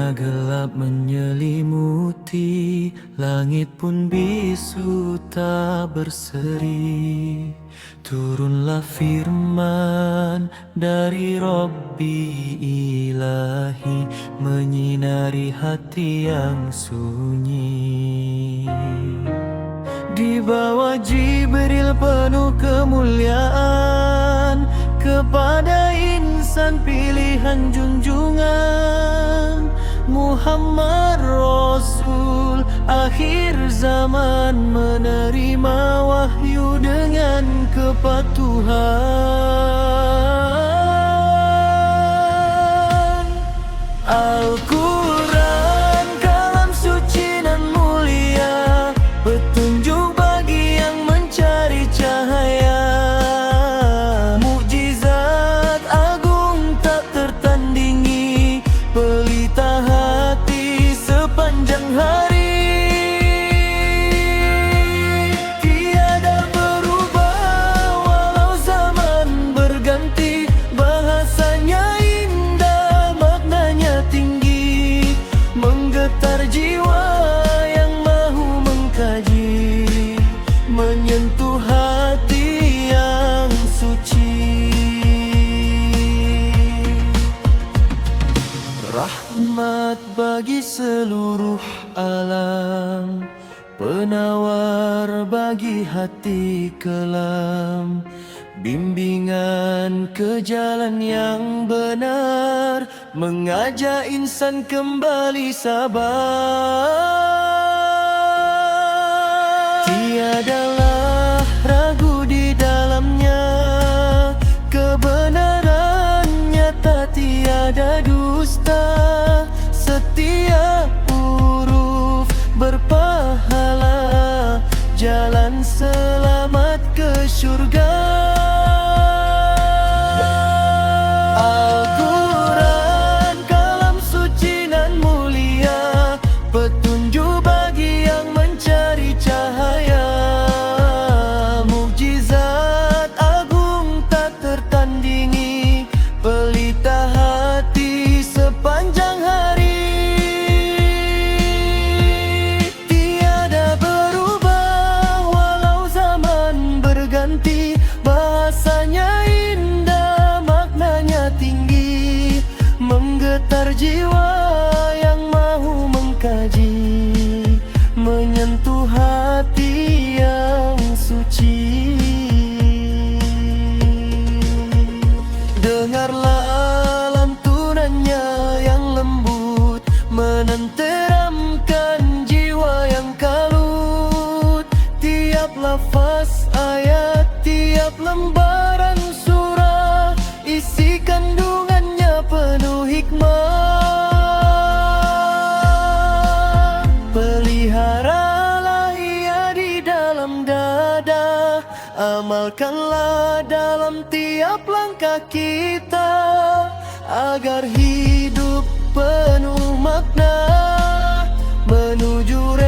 Karena gelap menyelimuti, langit pun bisu tak berseri. Turunlah firman dari Rabbi Ilahi, menyinari hati yang sunyi. Di bawah Jibril penuh kemuliaan, kepada insan pilihan junjungan, Muhammad Rasul akhir zaman, menerima wahyu dengan kepatuhan. Al-Quran kalam suci dan mulia, petunjuk bagi yang mencari cahaya. Mukjizat agung tak tertandingi, pelita hati sepanjang hari. Tiada berubah walau zaman berganti, bahasanya indah, maknanya tinggi, menggetar jiwa yang mahu mengkaji, menyentuh hati yang suci. Rahmat bagi seluruh alam, penawar bagi hati kelam, bimbingan ke jalan yang benar, mengajak insan kembali sabar. Tiadalah ragu di dalamnya, kebenaran nyata, tiada dusta. Setiap huruf berpahala, jalan selamat ke syurga. Al-Quran kalam suci dan mulia, petunjuk bagi yang mencari cahaya. Mukjizat agung tak tertandingi, pelita hati sepanjang hari. Tiada berubah walau zaman berganti, bahasanya indah, maknanya tinggi, menggetar jiwa yang mahu mengkaji, menyentuh hati yang suci. Dengarlah lantunannya yang lembut, menenteramkan jiwa yang kalut. Tiap lafaz ayat, tiap lembaran surah, isi kandungannya penuh hikmah. Peliharalah ia di dalam dada, amalkanlah dalam tiap langkah kita, agar hidup penuh makna menuju